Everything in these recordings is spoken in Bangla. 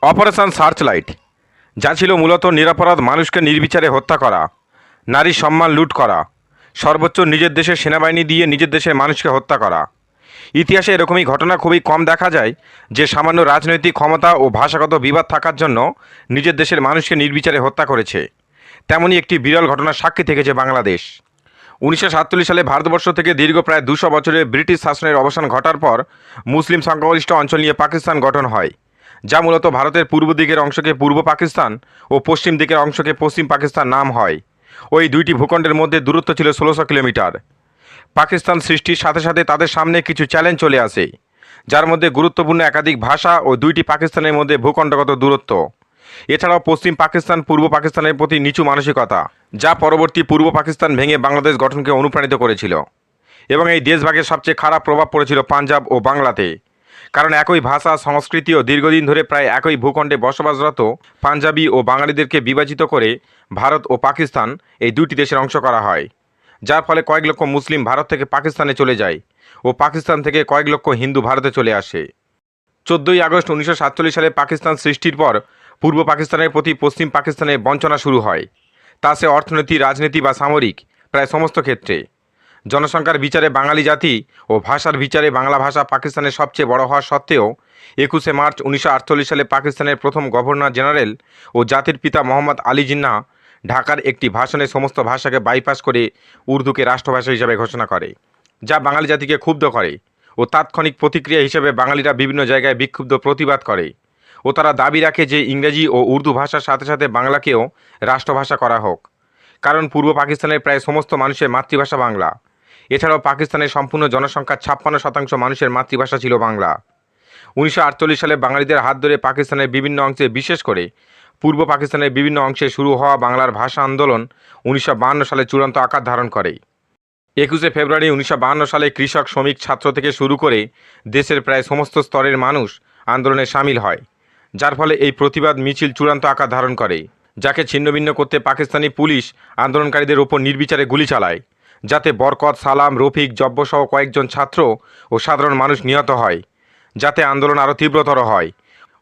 অপারেশন সার্চলাইট, যা ছিল মূলত নিরপরাধ মানুষকে নির্বিচারে হত্যা করা, নারীর সম্মান লুট করা, সর্বোচ্চ নিজের দেশের সেনাবাহিনী দিয়ে নিজের দেশের মানুষকে হত্যা করা। ইতিহাসে এরকমই ঘটনা খুবই কম দেখা যায় যে সামান্য রাজনৈতিক ক্ষমতা ও ভাষাগত বিবাদ থাকার জন্য নিজের দেশের মানুষকে নির্বিচারে হত্যা করেছে। তেমনই একটি বিরল ঘটনার সাক্ষী থেকেছে বাংলাদেশ। 1947 সালে ভারতবর্ষ থেকে দীর্ঘ প্রায় 200 বছরের ব্রিটিশ শাসনের অবসান ঘটার পর মুসলিম সংখ্যাগরিষ্ঠ অঞ্চল নিয়ে পাকিস্তান গঠন হয়, যা মূলত ভারতের পূর্ব দিকের অংশকে পূর্ব পাকিস্তান ও পশ্চিম দিকের অংশকে পশ্চিম পাকিস্তান নাম হয়। ওই দুইটি ভূখণ্ডের মধ্যে দূরত্ব ছিল 1600 কিলোমিটার। পাকিস্তান সৃষ্টির সাথে সাথে তাদের সামনে কিছু চ্যালেঞ্জ চলে আসে, যার মধ্যে গুরুত্বপূর্ণ একাধিক ভাষা ও দুইটি পাকিস্তানের মধ্যে ভূখণ্ডগত দূরত্ব। এছাড়াও পশ্চিম পাকিস্তান পূর্ব পাকিস্তানের প্রতি নিচু মানসিকতা, যা পরবর্তী পূর্ব পাকিস্তান ভেঙে বাংলাদেশ গঠনকে অনুপ্রাণিত করেছিল। এবং এই দেশভাগের সবচেয়ে খারাপ প্রভাব পড়েছিল পাঞ্জাব ও বাংলাতে, কারণ একই ভাষা সংস্কৃতি ও দীর্ঘদিন ধরে প্রায় একই ভূখণ্ডে বসবাসরত পাঞ্জাবি ও বাঙালিদেরকে বিভাজিত করে ভারত ও পাকিস্তান এই দুইটি দেশের অংশ করা হয়, যার ফলে কয়েক লক্ষ মুসলিম ভারত থেকে পাকিস্তানে চলে যায় ও পাকিস্তান থেকে কয়েক লক্ষ হিন্দু ভারতে চলে আসে। 14ই আগস্ট 1947 সালে পাকিস্তান সৃষ্টির পর পূর্ব পাকিস্তানের প্রতি পশ্চিম পাকিস্তানে বঞ্চনা শুরু হয়, তা সে অর্থনীতি, রাজনীতি বা সামরিক, প্রায় সমস্ত ক্ষেত্রে। জনসংখ্যার বিচারে বাঙালি জাতি ও ভাষার বিচারে বাংলা ভাষা পাকিস্তানের সবচেয়ে বড় হওয়া সত্ত্বেও 21শে মার্চ 1948 সালে পাকিস্তানের প্রথম গভর্নর জেনারেল ও জাতির পিতা মোহাম্মদ আলী জিন্নাহ ঢাকার একটি ভাষণে সমস্ত ভাষাকে বাইপাস করে উর্দুকে রাষ্ট্রভাষা হিসাবে ঘোষণা করে, যা বাঙালি জাতিকে ক্ষুব্ধ করে ও তাৎক্ষণিক প্রতিক্রিয়া হিসেবে বাঙালিরা বিভিন্ন জায়গায় বিক্ষুব্ধ প্রতিবাদ করে ও তারা দাবি রাখে যে ইংরেজি ও উর্দু ভাষার সাথে সাথে বাংলাকেও রাষ্ট্রভাষা করা হোক, কারণ পূর্ব পাকিস্তানের প্রায় সমস্ত মানুষের মাতৃভাষা বাংলা। এছাড়াও পাকিস্তানের সম্পূর্ণ জনসংখ্যার 56% মানুষের মাতৃভাষা ছিল বাংলা। 1948 সালে বাঙালিদের হাত ধরে পাকিস্তানের বিভিন্ন অংশে, বিশেষ করে পূর্ব পাকিস্তানের বিভিন্ন অংশে শুরু হওয়া বাংলার ভাষা আন্দোলন 1952 সালে চূড়ান্ত আকার ধারণ করে। 21শে ফেব্রুয়ারি 1952 সালে কৃষক, শ্রমিক, ছাত্র থেকে শুরু করে দেশের প্রায় সমস্ত স্তরের মানুষ আন্দোলনে সামিল হয়, যার ফলে এই প্রতিবাদ মিছিল চূড়ান্ত আকার ধারণ করে, যাকে ছিন্নভিন্ন করতে পাকিস্তানি পুলিশ আন্দোলনকারীদের ওপর নির্বিচারে গুলি চালায়, যাতে বরকত, সালাম, রফিক, জব্বসহ কয়েকজন ছাত্র ও সাধারণ মানুষ নিহত হয়, যাতে আন্দোলন আরও তীব্রতর হয়।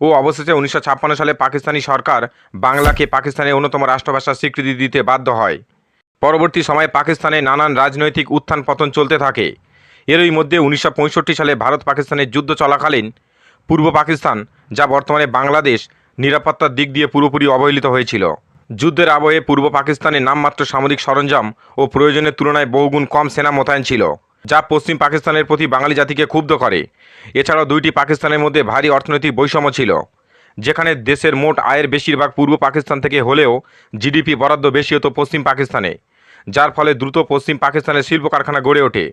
ও অবশেষে 1956 সালে পাকিস্তানি সরকার বাংলাকে পাকিস্তানের অন্যতম রাষ্ট্রভাষার স্বীকৃতি দিতে বাধ্য হয়। পরবর্তী সময়ে পাকিস্তানে নানান রাজনৈতিক উত্থান পতন চলতে থাকে। এরই মধ্যে 1965 সালে ভারত পাকিস্তানের যুদ্ধ চলাকালীন পূর্ব পাকিস্তান, যা বর্তমানে বাংলাদেশ, নিরাপত্তার দিক দিয়ে পুরোপুরি অবহেলিত হয়েছিল। যুদ্ধের আবহে পূর্ব পাকিস্তানে নামমাত্র সামরিক সরঞ্জাম ও প্রয়োজনের তুলনায় বহুগুণ কম সেনা মোতায়েন ছিল, যা পশ্চিম পাকিস্তানের প্রতি বাঙালি জাতিকে ক্ষুব্ধ করে। এছাড়াও দুইটি পাকিস্তানের মধ্যে ভারী অর্থনৈতিক বৈষম্য ছিল, যেখানে দেশের মোট আয়ের বেশিরভাগ পূর্ব পাকিস্তান থেকে হলেও জিডিপি বরাদ্দ বেশি হতো পশ্চিম পাকিস্তানে, যার ফলে দ্রুত পশ্চিম পাকিস্তানের শিল্প কারখানা গড়ে ওঠে।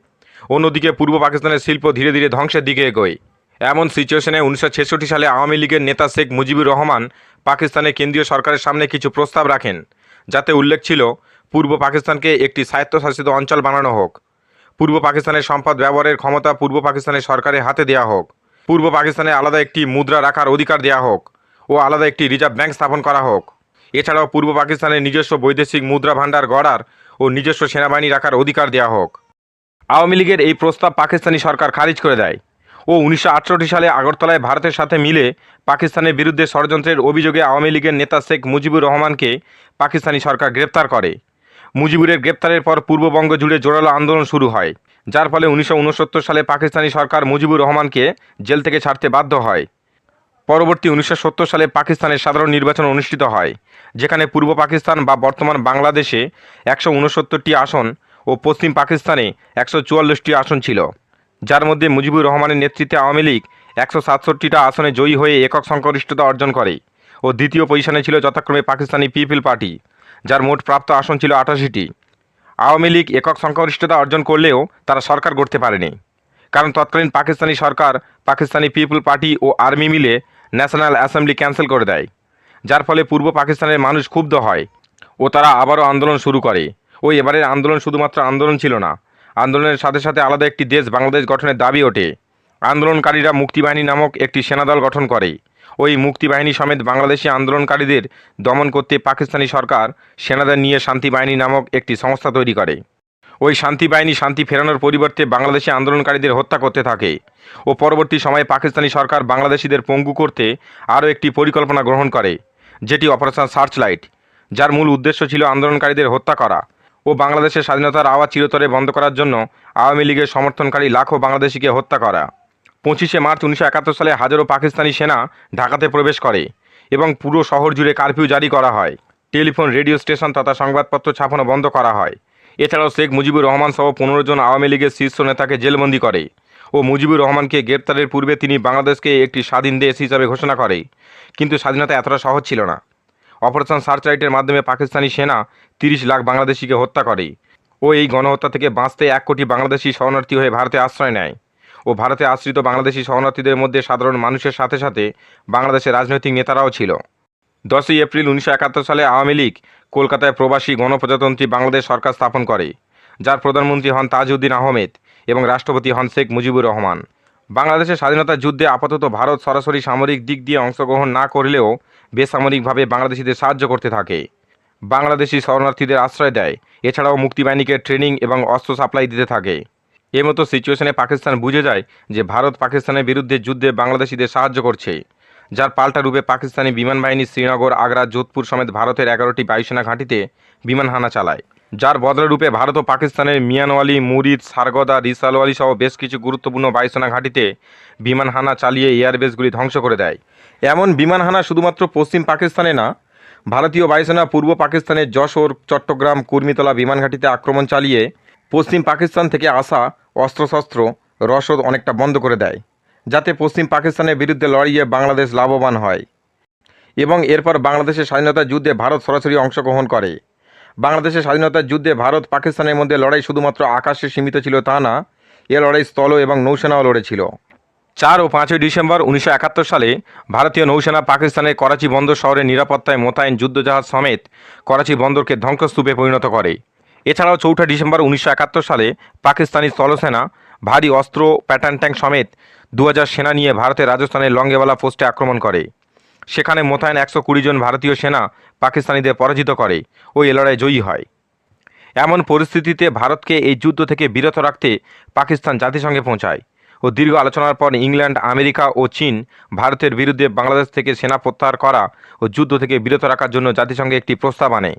অন্যদিকে পূর্ব পাকিস্তানের শিল্প ধীরে ধীরে ধ্বংসের দিকে এগোয়। এমন সিচুয়েশনে 1966 সালে আওয়ামী লীগের নেতা শেখ মুজিবুর রহমান পাকিস্তানের কেন্দ্রীয় সরকারের সামনে কিছু প্রস্তাব রাখেন, যাতে উল্লেখ ছিল পূর্ব পাকিস্তানকে একটি স্বায়ত্তশাসিত অঞ্চল বানানো হোক, পূর্ব পাকিস্তানের সম্পদ ব্যবহারের ক্ষমতা পূর্ব পাকিস্তানের সরকারের হাতে দেওয়া হোক, পূর্ব পাকিস্তানে আলাদা একটি মুদ্রা রাখার অধিকার দেওয়া হোক ও আলাদা একটি রিজার্ভ ব্যাংক স্থাপন করা হোক। এছাড়াও পূর্ব পাকিস্তানের নিজস্ব বৈদেশিক মুদ্রা ভাণ্ডার গড়ার ও নিজস্ব সেনাবাহিনী রাখার অধিকার দেওয়া হোক। আওয়ামী লীগের এই প্রস্তাব পাকিস্তানি সরকার খারিজ করে দেয় ও 1968 সালে আগরতলায় ভারতের সাথে মিলে পাকিস্তানের বিরুদ্ধে ষড়যন্ত্রের অভিযোগে আওয়ামী লীগের নেতা শেখ মুজিবুর রহমানকে পাকিস্তানি সরকার গ্রেপ্তার করে। মুজিবুরের গ্রেপ্তারের পর পূর্ববঙ্গ জুড়ে জোরালো আন্দোলন শুরু হয়, যার ফলে 1969 সালে পাকিস্তানি সরকার মুজিবুর রহমানকে জেল থেকে ছাড়তে বাধ্য হয়। পরবর্তী 1970 সালে পাকিস্তানের সাধারণ নির্বাচন অনুষ্ঠিত হয়, যেখানে পূর্ব পাকিস্তান বা বর্তমান বাংলাদেশে 169টি আসন ও পশ্চিম পাকিস্তানে 144টি আসন ছিল, যার মধ্যে মুজিবুর রহমানের নেতৃত্বে আওয়ামী লীগ 167টা আসনে জয়ী হয়ে একক সংখ্যাগরিষ্ঠতা অর্জন করে ও দ্বিতীয় পজিশনে ছিল যথাক্রমে পাকিস্তানি পিপল পার্টি, যার মোট প্রাপ্ত আসন ছিল 88টি। আওয়ামী লীগ একক সংখ্যাগরিষ্ঠতা অর্জন করলেও তারা সরকার গড়তে পারেনি, কারণ তৎকালীন পাকিস্তানি সরকার পাকিস্তানি পিপল পার্টি ও আর্মি মিলে ন্যাশনাল অ্যাসেম্বলি ক্যান্সেল করে দেয়, যার ফলে পূর্ব পাকিস্তানের মানুষ ক্ষুব্ধ হয় ও তারা আবারও আন্দোলন শুরু করে। ও এবারের আন্দোলন শুধুমাত্র আন্দোলন ছিল না, আন্দোলনের সাথে সাথে আলাদা একটি দেশ বাংলাদেশ গঠনের দাবি ওঠে। আন্দোলনকারীরা মুক্তিবাহিনী নামক একটি সেনাদল গঠন করে। ওই মুক্তিবাহিনী সমেত বাংলাদেশি আন্দোলনকারীদের দমন করতে পাকিস্তানি সরকার সেনাদের নিয়ে শান্তি বাহিনী নামক একটি সংস্থা তৈরি করে। ওই শান্তি বাহিনী শান্তি ফেরানোর পরিবর্তে বাংলাদেশি আন্দোলনকারীদের হত্যা করতে থাকে ও পরবর্তী সময়ে পাকিস্তানি সরকার বাংলাদেশিদের পঙ্গু করতে আরও একটি পরিকল্পনা গ্রহণ করে, যেটি অপারেশন সার্চলাইট, যার মূল উদ্দেশ্য ছিল আন্দোলনকারীদের হত্যা করা ও বাংলাদেশের স্বাধীনতার আওয়াজ চিরতরে বন্ধ করার জন্য আওয়ামী লীগের সমর্থনকারী লাখো বাংলাদেশিকে হত্যা করা। 25শে মার্চ 1971 সালে হাজারো পাকিস্তানি সেনা ঢাকাতে প্রবেশ করে এবং পুরো শহর জুড়ে কারফিউ জারি করা হয়। টেলিফোন, রেডিও স্টেশন তথা সংবাদপত্র ছাপানো বন্ধ করা হয়। এছাড়াও শেখ মুজিবুর রহমান সহ 15 জন আওয়ামী লীগের শীর্ষ নেতাকে জেলবন্দি করে ও মুজিবুর রহমানকে গ্রেপ্তারের পূর্বে তিনি বাংলাদেশকে একটি স্বাধীন দেশ হিসাবে ঘোষণা করে। কিন্তু স্বাধীনতা এতটা সহজ ছিল না। অপারেশন সার্চলাইটের মাধ্যমে পাকিস্তানি সেনা 30 লাখ বাংলাদেশিকে হত্যা করে ও এই গণহত্যা থেকে বাঁচতে 1 কোটি বাংলাদেশি শরণার্থী হয়ে ভারতে আশ্রয় নেয় ও ভারতে আশ্রিত বাংলাদেশি শরণার্থীদের মধ্যে সাধারণ মানুষের সাথে সাথে বাংলাদেশের রাজনৈতিক নেতারাও ছিল। 10ই এপ্রিল 1971 সালে আওয়ামী লীগ কলকাতায় প্রবাসী গণপ্রজাতন্ত্রী বাংলাদেশ সরকার স্থাপন করে, যার প্রধানমন্ত্রী হন তাজউদ্দিন আহমেদ এবং রাষ্ট্রপতি হন শেখ মুজিবুর রহমান। বাংলাদেশের স্বাধীনতার যুদ্ধে আপাতত ভারত সরাসরি সামরিক দিক দিয়ে অংশগ্রহণ না করলেও বেসামরিকভাবে বাংলাদেশিদের সাহায্য করতে থাকে, বাংলাদেশি শরণার্থীদের আশ্রয় দেয়, এছাড়াও মুক্তিবাহিনীকে ট্রেনিং এবং অস্ত্র সাপ্লাই দিতে থাকে। এর মতো সিচুয়েশনে পাকিস্তান বুঝে যায় যে ভারত পাকিস্তানের বিরুদ্ধে যুদ্ধে বাংলাদেশিদের সাহায্য করছে, যার পাল্টা রূপে পাকিস্তানি বিমান বাহিনী শ্রীনগর, আগ্রা, যোধপুর সমেত ভারতের 11টি বায়ুসেনা ঘাঁটিতে বিমান হানা চালায়, যার বদলে ভারত ও পাকিস্তানের মিয়ানওয়ালি, মুরিদ, সারগোদা, রিসালওয়ালি সহ বেশ কিছু গুরুত্বপূর্ণ বায়ুসেনা ঘাঁটিতে বিমান হানা চালিয়ে এয়ারবেসগুলি ধ্বংস করে দেয়। এমন বিমান হানা শুধুমাত্র পশ্চিম পাকিস্তানে না, ভারতীয় বায়ুসেনা পূর্ব পাকিস্তানের যশোর, চট্টগ্রাম, কুর্মিতলা বিমান ঘাঁটিতে আক্রমণ চালিয়ে পশ্চিম পাকিস্তান থেকে আসা অস্ত্রশস্ত্র রসদ অনেকটা বন্ধ করে দেয়, যাতে পশ্চিম পাকিস্তানের বিরুদ্ধে লড়াইয়ে বাংলাদেশ লাভবান হয়। এবং এরপর বাংলাদেশের স্বাধীনতার যুদ্ধে ভারত সরাসরি অংশগ্রহণ করে। বাংলাদেশের স্বাধীনতার যুদ্ধে ভারত পাকিস্তানের মধ্যে লড়াই শুধুমাত্র আকাশে সীমিত ছিল তা না, এ লড়াই স্থল এবং নৌসেনাও লড়েছিল। 4 ও 5 ডিসেম্বর 1971 সালে ভারতীয় নৌসেনা পাকিস্তানের করাচি বন্দর শহরের নিরাপত্তায় মোতায়েন যুদ্ধজাহাজ সমেত করাচি বন্দরকে ধ্বংসস্তূপে পরিণত করে। এছাড়াও 4 ডিসেম্বর 1971 সালে পাকিস্তানি স্থলসেনা ভারী অস্ত্র, প্যাটার্ন ট্যাঙ্ক সমেত 2000 সেনা নিয়ে ভারতের রাজস্থানের লঙ্গেওয়ালা পোস্টে আক্রমণ করে। সেখানে মোতায়েন 120 জন ভারতীয় সেনা পাকিস্তানিদের পরাজিত করে ও এ লড়াই জয়ী হয়। এমন পরিস্থিতিতে ভারতকে এই যুদ্ধ থেকে বিরত রাখতে পাকিস্তান জাতিসংঘে পৌঁছায় ও দীর্ঘ আলোচনার পর ইংল্যান্ড, আমেরিকা ও চীন ভারতের বিরুদ্ধে বাংলাদেশ থেকে সেনা প্রত্যাহার করা ও যুদ্ধ থেকে বিরত রাখার জন্য জাতিসংঘে একটি প্রস্তাব আনে,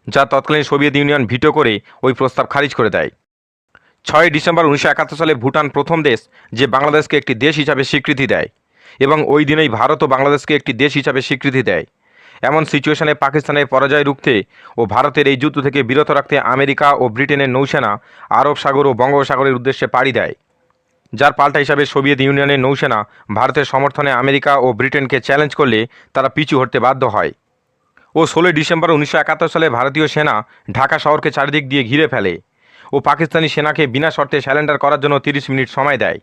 যা তৎকালীন সোভিয়েত ইউনিয়ন ভিটো করে ওই প্রস্তাব খারিজ করে দেয়। 6 ডিসেম্বর 1971 সালে ভুটান প্রথম দেশ যে বাংলাদেশকে একটি দেশ হিসাবে স্বীকৃতি দেয় এবং ওই দিনেই ভারতও বাংলাদেশকে একটি দেশ হিসাবে স্বীকৃতি দেয়। এমন সিচুয়েশনে পাকিস্তানের পরাজয় রুখতে ও ভারতের এই যুদ্ধ থেকে বিরত রাখতে আমেরিকা ও ব্রিটেনের নৌসেনা আরব সাগর ও বঙ্গোপসাগরের উদ্দেশ্যে পাড়ি দেয়, যার পাল্টা হিসাবে সোভিয়েত ইউনিয়নের নৌসেনা ভারতের সমর্থনে আমেরিকা ও ব্রিটেনকে চ্যালেঞ্জ করলে তারা পিছু হটতে বাধ্য হয় ও 16 ডিসেম্বর 1971 সালে ভারতীয় সেনা ঢাকা শহরকে চারিদিক দিয়ে ঘিরে ফেলে ও পাকিস্তানি সেনাকে বিনা শর্তে স্যারেন্ডার করার জন্য 30 মিনিট সময় দেয়।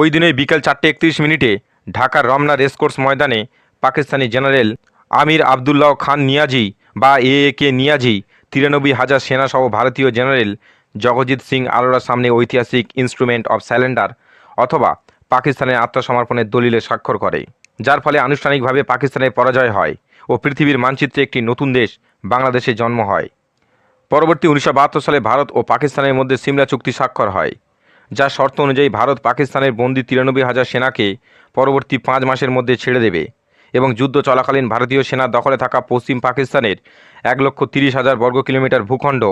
ওই দিনই বিকেল 4:31 ঢাকার রমনা রেসকোর্স ময়দানে পাকিস্তানি জেনারেল আমির আবদুল্লাহ খান নিয়াজি বা এ.কে নিয়াজি 93,000 সেনাসহ ভারতীয় জেনারেল জগজিৎ সিং আরোরার সামনে ঐতিহাসিক ইনস্ট্রুমেন্ট অফ স্যারেন্ডার অথবা পাকিস্তানের আত্মসমর্পণের দলিলে স্বাক্ষর করে, যার ফলে আনুষ্ঠানিকভাবে পাকিস্তানের পরাজয় হয় ও পৃথিবীর মানচিত্রে একটি নতুন দেশ বাংলাদেশে জন্ম হয়। পরবর্তী 1972 সালে ভারত ও পাকিস্তানের মধ্যে সিমলা চুক্তি স্বাক্ষর হয়, যার শর্ত অনুযায়ী ভারত পাকিস্তানের বন্দী 93,000 সেনাকে পরবর্তী 5 মাসের মধ্যে ছেড়ে দেবে এবং যুদ্ধ চলাকালীন ভারতীয় সেনা দখলে থাকা পশ্চিম পাকিস্তানের 1,30,000 বর্গ কিলোমিটার ভূখণ্ড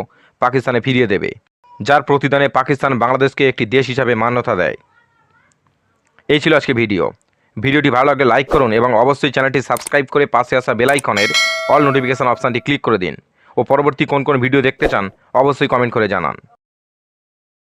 পাকিস্তানে ফিরিয়ে দেবে, যার প্রতিদানে পাকিস্তান বাংলাদেশকে একটি দেশ হিসাবে মান্যতা দেয়। এই ছিল আজকে ভিডিওটি ভালো লাগলে লাইক করুন এবং অবশ্যই চ্যানেলটি সাবস্ক্রাইব করে পাশে আসা বেল আইকনের অল নোটিফিকেশন অপশানটি ক্লিক করে দিন ও পরবর্তী কোন ভিডিও দেখতে চান অবশ্যই কমেন্ট করে জানান।